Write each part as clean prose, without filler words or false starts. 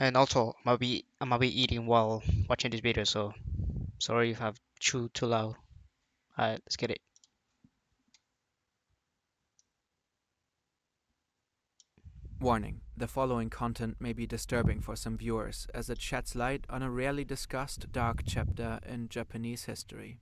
And also, I might be eating while watching this video, so sorry if I've chewed too loud. Alright, let's get it. Warning: the following content may be disturbing for some viewers as it sheds light on a rarely discussed dark chapter in Japanese history.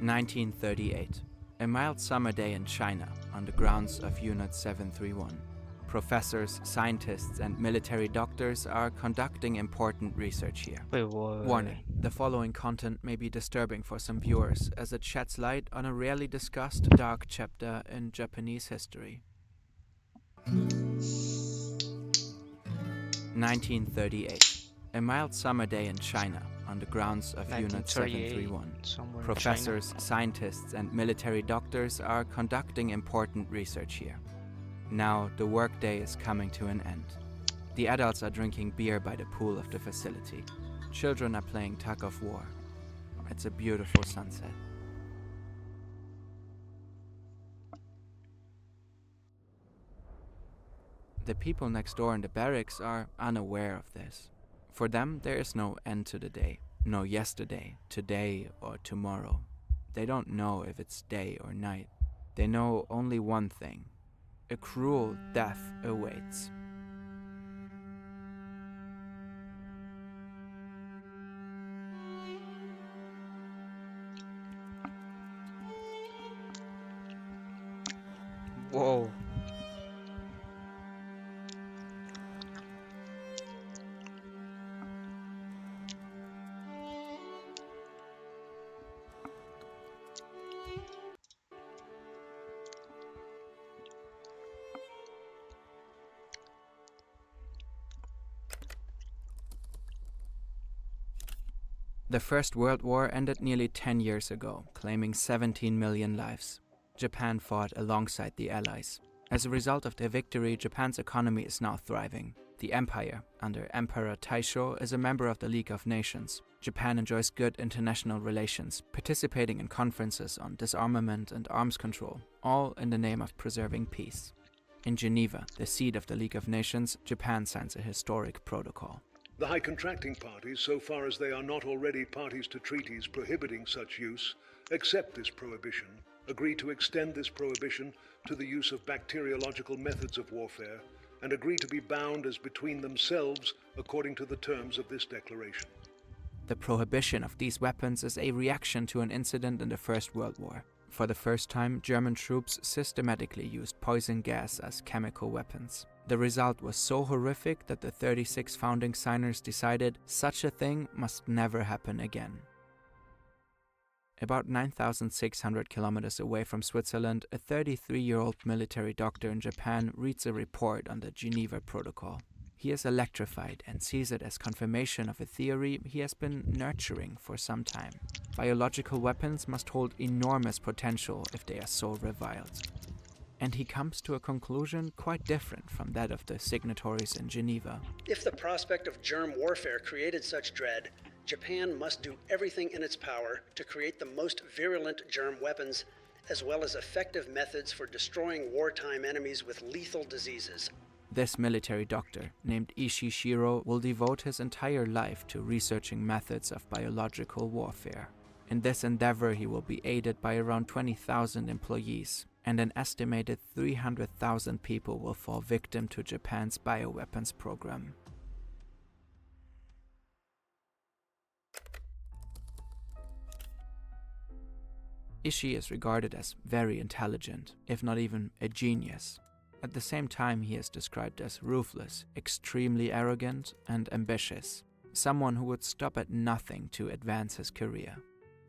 1938. A mild summer day in China on the grounds of Unit 731. Professors, scientists, and military doctors are conducting important research here. Wait, what? Warning: the following content may be disturbing for some viewers as it sheds light on a rarely discussed dark chapter in Japanese history. 1938. A mild summer day in China on the grounds of Unit 1938, 731. somewhere in China. Professors, scientists, and military doctors are conducting important research here. Now, the workday is coming to an end. The adults are drinking beer by the pool of the facility. Children are playing tug of war. It's a beautiful sunset. The people next door in the barracks are unaware of this. For them, there is no end to the day, no yesterday, today, or tomorrow. They don't know if it's day or night. They know only one thing: a cruel death awaits. Whoa. The First World War ended nearly 10 years ago, claiming 17 million lives. Japan fought alongside the Allies. As a result of their victory, Japan's economy is now thriving. The empire, under Emperor Taisho, is a member of the League of Nations. Japan enjoys good international relations, participating in conferences on disarmament and arms control, all in the name of preserving peace. In Geneva, the seat of the League of Nations, Japan signs a historic protocol. The high contracting parties, so far as they are not already parties to treaties prohibiting such use, accept this prohibition, agree to extend this prohibition to the use of bacteriological methods of warfare, and agree to be bound as between themselves according to the terms of this declaration. The prohibition of these weapons is a reaction to an incident in the First World War. For the first time, German troops systematically used poison gas as chemical weapons. The result was so horrific that the 36 founding signers decided such a thing must never happen again. About 9,600 kilometers away from Switzerland, a 33-year-old military doctor in Japan reads a report on the Geneva Protocol. He is electrified and sees it as confirmation of a theory he has been nurturing for some time. Biological weapons must hold enormous potential if they are so reviled. And he comes to a conclusion quite different from that of the signatories in Geneva. If the prospect of germ warfare created such dread, Japan must do everything in its power to create the most virulent germ weapons, as well as effective methods for destroying wartime enemies with lethal diseases. This military doctor, named Ishii Shiro, will devote his entire life to researching methods of biological warfare. In this endeavor, he will be aided by around 20,000 employees, and an estimated 300,000 people will fall victim to Japan's bioweapons program. Ishii is regarded as very intelligent, if not even a genius. At the same time, he is described as ruthless, extremely arrogant, and ambitious, someone who would stop at nothing to advance his career.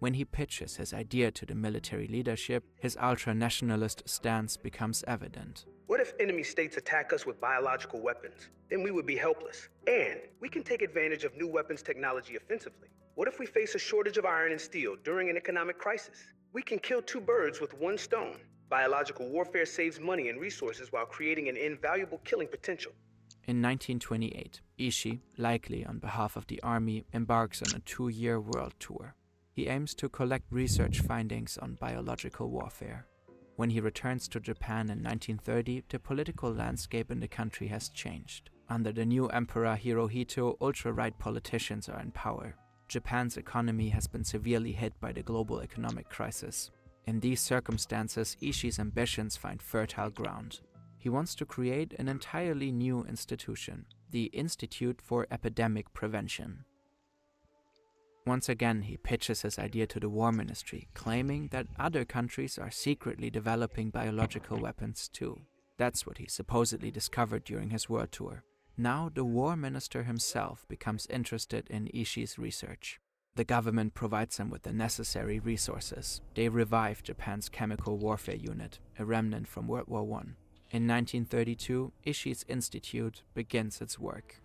When he pitches his idea to the military leadership, his ultra-nationalist stance becomes evident. What if enemy states attack us with biological weapons? Then we would be helpless. And we can take advantage of new weapons technology offensively. What if we face a shortage of iron and steel during an economic crisis? We can kill two birds with one stone. Biological warfare saves money and resources while creating an invaluable killing potential. In 1928, Ishii, likely on behalf of the army, embarks on a 2-year world tour. He aims to collect research findings on biological warfare. When he returns to Japan in 1930, the political landscape in the country has changed. Under the new Emperor Hirohito, ultra-right politicians are in power. Japan's economy has been severely hit by the global economic crisis. In these circumstances, Ishii's ambitions find fertile ground. He wants to create an entirely new institution, the Institute for Epidemic Prevention. Once again, he pitches his idea to the War Ministry, claiming that other countries are secretly developing biological weapons too. That's what he supposedly discovered during his world tour. Now, the War Minister himself becomes interested in Ishii's research. The government provides him with the necessary resources. They revive Japan's chemical warfare unit, a remnant from World War I. In 1932, Ishii's institute begins its work.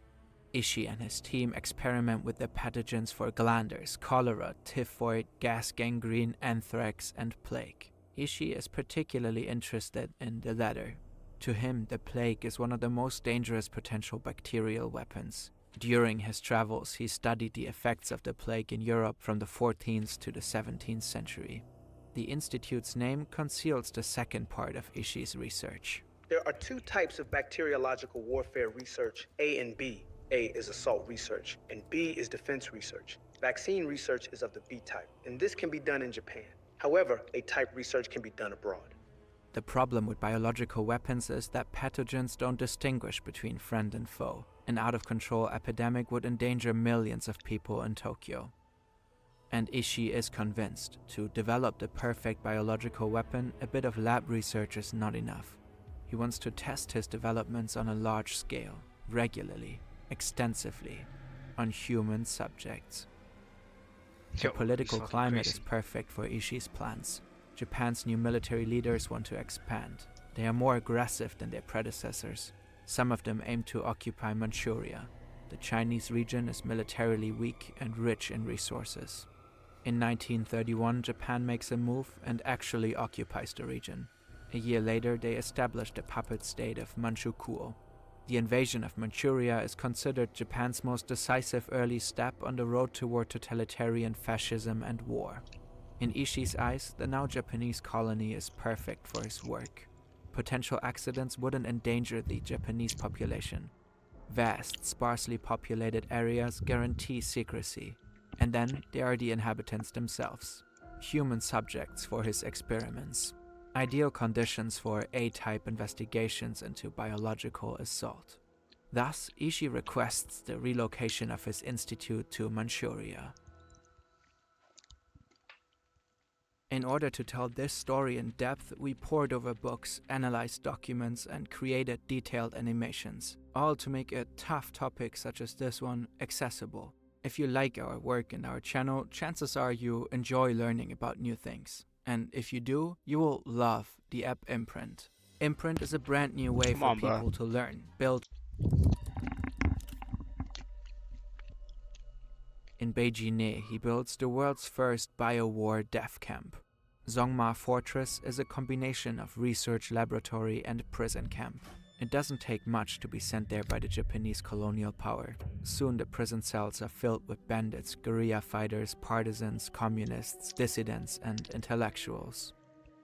Ishii and his team experiment with the pathogens for glanders, cholera, typhoid, gas gangrene, anthrax, and plague. Ishii is particularly interested in the latter. To him, the plague is one of the most dangerous potential bacterial weapons. During his travels, he studied the effects of the plague in Europe from the 14th to the 17th century. The institute's name conceals the second part of Ishii's research. There are two types of bacteriological warfare research, A and B. A is assault research, and B is defense research. Vaccine research is of the B type, and this can be done in Japan. However, A-type research can be done abroad. The problem with biological weapons is that pathogens don't distinguish between friend and foe. An out-of-control epidemic would endanger millions of people in Tokyo. And Ishii is convinced to develop the perfect biological weapon, a bit of lab research is not enough. He wants to test his developments on a large scale, regularly, extensively, on human subjects. The political climate is perfect for Ishii's plans. Japan's new military leaders want to expand. They are more aggressive than their predecessors. Some of them aim to occupy Manchuria. The Chinese region is militarily weak and rich in resources. In 1931, Japan makes a move and actually occupies the region. A year later, they established the puppet state of Manchukuo. The invasion of Manchuria is considered Japan's most decisive early step on the road toward totalitarian fascism and war. In Ishii's eyes, the now Japanese colony is perfect for his work. Potential accidents wouldn't endanger the Japanese population. Vast, sparsely populated areas guarantee secrecy. And then there are the inhabitants themselves, human subjects for his experiments. Ideal conditions for A-type investigations into biological assault. Thus, Ishii requests the relocation of his institute to Manchuria. In order to tell this story in depth, we pored over books, analyzed documents, and created detailed animations, all to make a tough topic such as this one accessible. If you like our work and our channel, chances are you enjoy learning about new things. And if you do, you will love the app Imprint. Imprint is a brand new way for people to learn, build. In Beijing, he builds the world's first bio-war death camp. Zongma Fortress is a combination of research laboratory and prison camp. It doesn't take much to be sent there by the Japanese colonial power. Soon the prison cells are filled with bandits, guerrilla fighters, partisans, communists, dissidents, and intellectuals.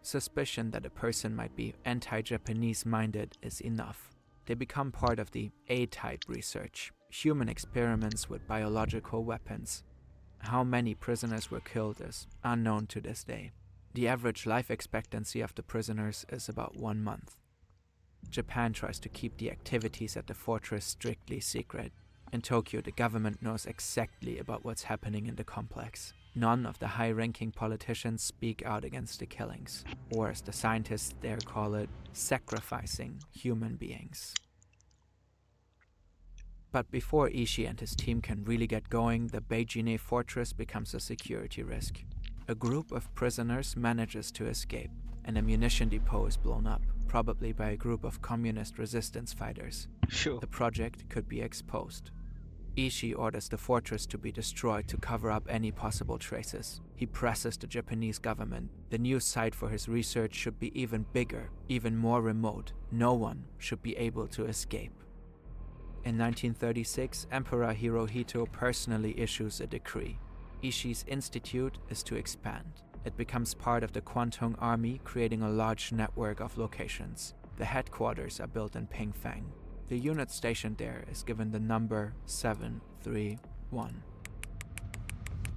Suspicion that a person might be anti-Japanese minded is enough. They become part of the A-type research, human experiments with biological weapons. How many prisoners were killed is unknown to this day. The average life expectancy of the prisoners is about 1 month. Japan tries to keep the activities at the fortress strictly secret. In Tokyo, the government knows exactly about what's happening in the complex. None of the high-ranking politicians speak out against the killings, or as the scientists there call it, sacrificing human beings. But before Ishii and his team can really get going, the Beijing fortress becomes a security risk. A group of prisoners manages to escape. An ammunition depot is blown up, probably by a group of communist resistance fighters. Sure. The project could be exposed. Ishii orders the fortress to be destroyed to cover up any possible traces. He presses the Japanese government. The new site for his research should be even bigger, even more remote. No one should be able to escape. In 1936, Emperor Hirohito personally issues a decree. Ishii's institute is to expand. It becomes part of the Kwantung Army, creating a large network of locations. The headquarters are built in Pingfang. The unit stationed there is given the number 731,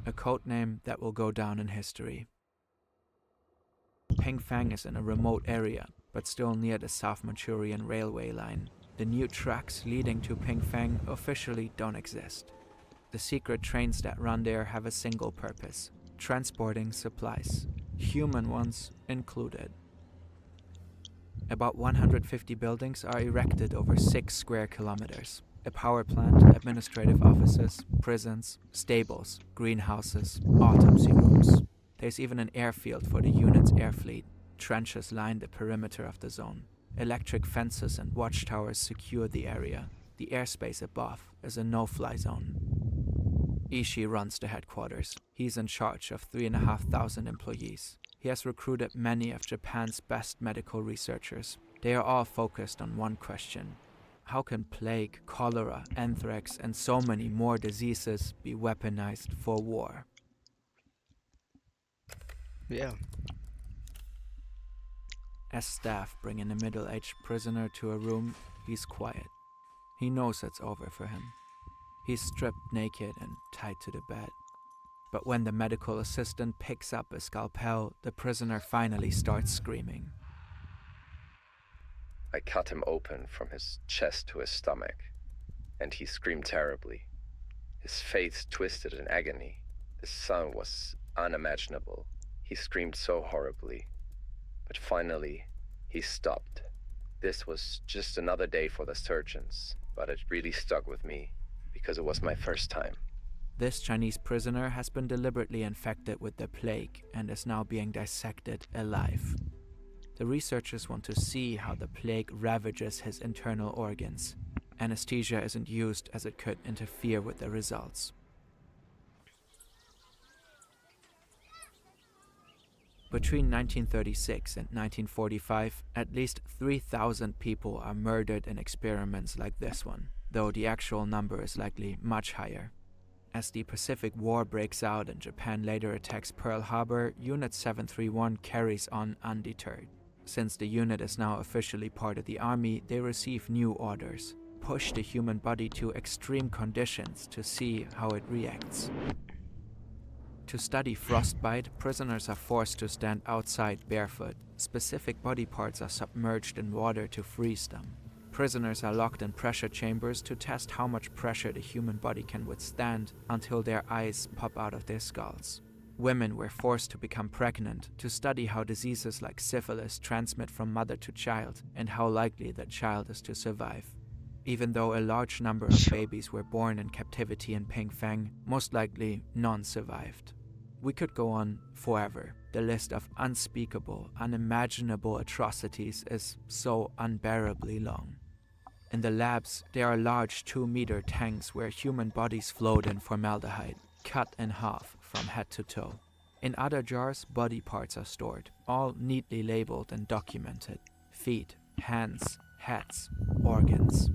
a code name that will go down in history. Pingfang is in a remote area, but still near the South Manchurian railway line. The new tracks leading to Pingfang officially don't exist. The secret trains that run there have a single purpose: transporting supplies, human ones included. About 150 buildings are erected over 6 square kilometers. A power plant, administrative offices, prisons, stables, greenhouses, autopsy rooms. There's even an airfield for the unit's air fleet. Trenches line the perimeter of the zone. Electric fences and watchtowers secure the area. The airspace above is a no-fly zone. Ishii runs the headquarters. He's in charge of 3,500 employees. He has recruited many of Japan's best medical researchers. They are all focused on one question: how can plague, cholera, anthrax, and so many more diseases be weaponized for war? Yeah. As staff bring in a middle-aged prisoner to a room, he's quiet. He knows it's over for him. He's stripped naked and tied to the bed. But when the medical assistant picks up a scalpel, the prisoner finally starts screaming. I cut him open from his chest to his stomach, and he screamed terribly. His face twisted in agony. The sound was unimaginable. He screamed so horribly. But finally, he stopped. This was just another day for the surgeons, but it really stuck with me, because it was my first time. This Chinese prisoner has been deliberately infected with the plague and is now being dissected alive. The researchers want to see how the plague ravages his internal organs. Anesthesia isn't used as it could interfere with the results. Between 1936 and 1945, at least 3,000 people are murdered in experiments like this one, though the actual number is likely much higher. As the Pacific War breaks out and Japan later attacks Pearl Harbor, Unit 731 carries on undeterred. Since the unit is now officially part of the army, they receive new orders: push the human body to extreme conditions to see how it reacts. To study frostbite, prisoners are forced to stand outside barefoot. Specific body parts are submerged in water to freeze them. Prisoners are locked in pressure chambers to test how much pressure the human body can withstand until their eyes pop out of their skulls. Women were forced to become pregnant to study how diseases like syphilis transmit from mother to child and how likely that child is to survive. Even though a large number of babies were born in captivity in Pingfang, most likely none survived. We could go on forever. The list of unspeakable, unimaginable atrocities is so unbearably long. In the labs, there are large 2-meter tanks where human bodies float in formaldehyde, cut in half from head to toe. In other jars, body parts are stored, all neatly labeled and documented: feet, hands, heads, organs.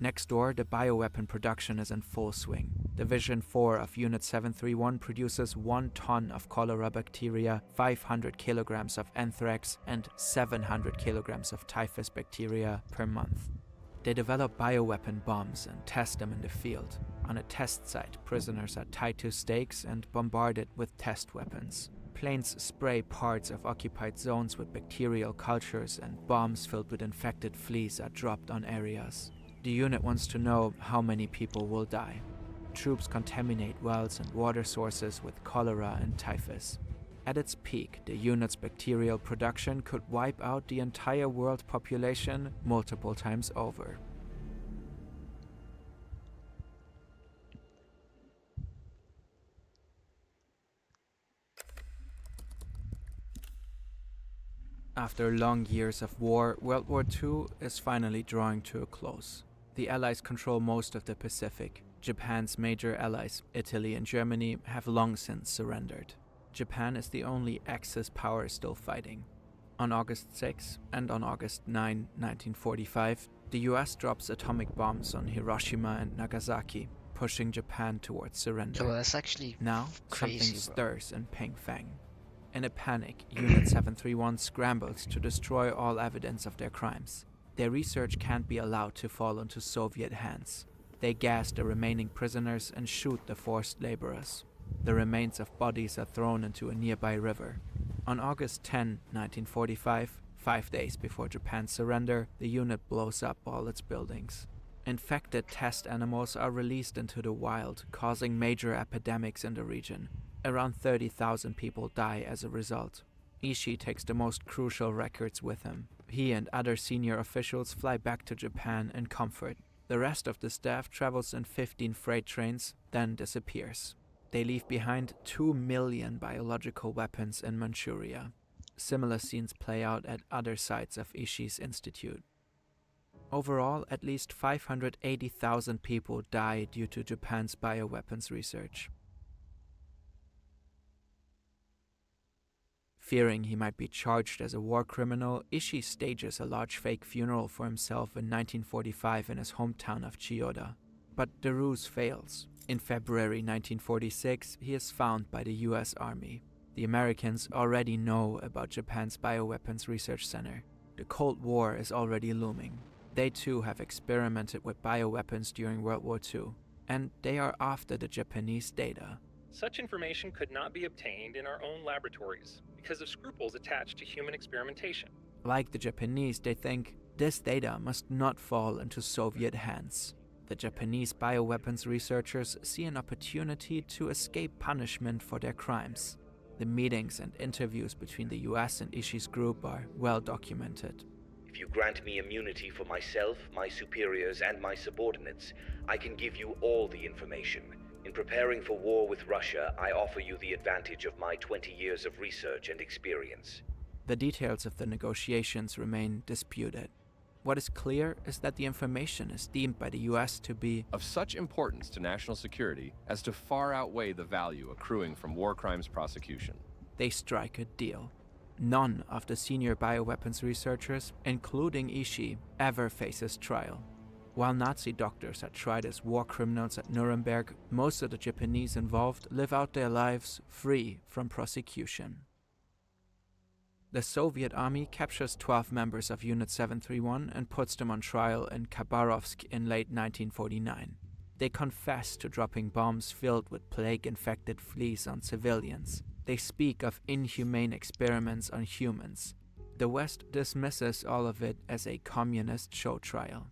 Next door, the bioweapon production is in full swing. Division 4 of Unit 731 produces 1 ton of cholera bacteria, 500 kilograms of anthrax, and 700 kilograms of typhus bacteria per month. They develop bioweapon bombs and test them in the field. On a test site, prisoners are tied to stakes and bombarded with test weapons. Planes spray parts of occupied zones with bacterial cultures, and bombs filled with infected fleas are dropped on areas. The unit wants to know how many people will die. Troops contaminate wells and water sources with cholera and typhus. At its peak, the unit's bacterial production could wipe out the entire world population multiple times over. After long years of war, World War II is finally drawing to a close. The Allies control most of the Pacific. Japan's major allies, Italy and Germany, have long since surrendered. Japan is the only Axis power still fighting. On August 6 and on August 9, 1945, the US drops atomic bombs on Hiroshima and Nagasaki, pushing Japan towards surrender. So that's actually Now, crazy, something bro. stirs in Pingfang. In a panic, Unit 731 scrambles to destroy all evidence of their crimes. Their research can't be allowed to fall into Soviet hands. They gas the remaining prisoners and shoot the forced laborers. The remains of bodies are thrown into a nearby river. On August 10, 1945, 5 days before Japan's surrender, the unit blows up all its buildings. Infected test animals are released into the wild, causing major epidemics in the region. Around 30,000 people die as a result. Ishii takes the most crucial records with him. He and other senior officials fly back to Japan in comfort. The rest of the staff travels in 15 freight trains, then disappears. They leave behind 2 million biological weapons in Manchuria. Similar scenes play out at other sites of Ishii's institute. Overall, at least 580,000 people die due to Japan's bioweapons research. Fearing he might be charged as a war criminal, Ishii stages a large fake funeral for himself in 1945 in his hometown of Chiyoda. But the ruse fails. In February 1946, he is found by the US Army. The Americans already know about Japan's bioweapons research center. The Cold War is already looming. They too have experimented with bioweapons during World War II, and they are after the Japanese data. Such information could not be obtained in our own laboratories because of scruples attached to human experimentation. Like the Japanese, they think this data must not fall into Soviet hands. The Japanese bioweapons researchers see an opportunity to escape punishment for their crimes. The meetings and interviews between the US and Ishii's group are well documented. If you grant me immunity for myself, my superiors, and my subordinates, I can give you all the information. In preparing for war with Russia, I offer you the advantage of my 20 years of research and experience. The details of the negotiations remain disputed. What is clear is that the information is deemed by the US to be of such importance to national security as to far outweigh the value accruing from war crimes prosecution. They strike a deal. None of the senior bioweapons researchers, including Ishii, ever faces trial. While Nazi doctors are tried as war criminals at Nuremberg, most of the Japanese involved live out their lives free from prosecution. The Soviet army captures 12 members of Unit 731 and puts them on trial in Khabarovsk in late 1949. They confess to dropping bombs filled with plague-infected fleas on civilians. They speak of inhumane experiments on humans. The West dismisses all of it as a communist show trial.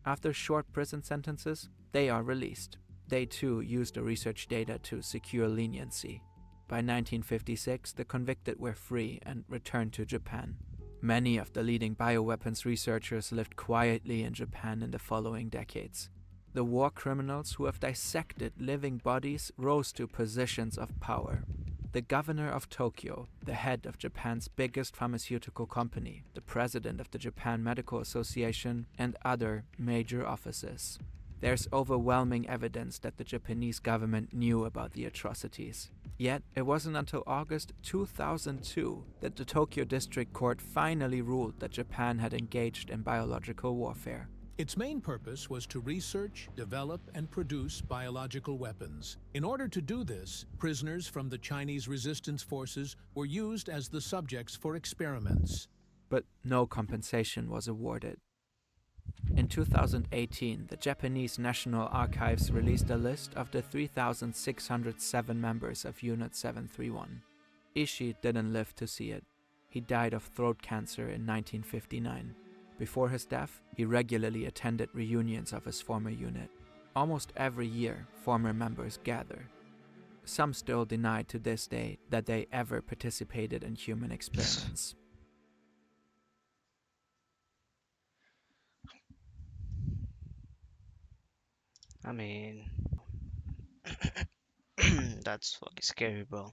After short prison sentences, they are released. They too use the research data to secure leniency. By 1956, the convicted were free and returned to Japan. Many of the leading bioweapons researchers lived quietly in Japan in the following decades. The war criminals who have dissected living bodies rose to positions of power. The governor of Tokyo, the head of Japan's biggest pharmaceutical company, the president of the Japan Medical Association, and other major offices. There's overwhelming evidence that the Japanese government knew about the atrocities. Yet, it wasn't until August 2002 that the Tokyo District Court finally ruled that Japan had engaged in biological warfare. Its main purpose was to research, develop, and produce biological weapons. In order to do this, prisoners from the Chinese resistance forces were used as the subjects for experiments. But no compensation was awarded. In 2018, the Japanese National Archives released a list of the 3,607 members of Unit 731. Ishii didn't live to see it. He died of throat cancer in 1959. Before his death, he regularly attended reunions of his former unit. Almost every year, former members gather. Some still deny to this day that they ever participated in human experiments. I mean, that's fucking scary, bro.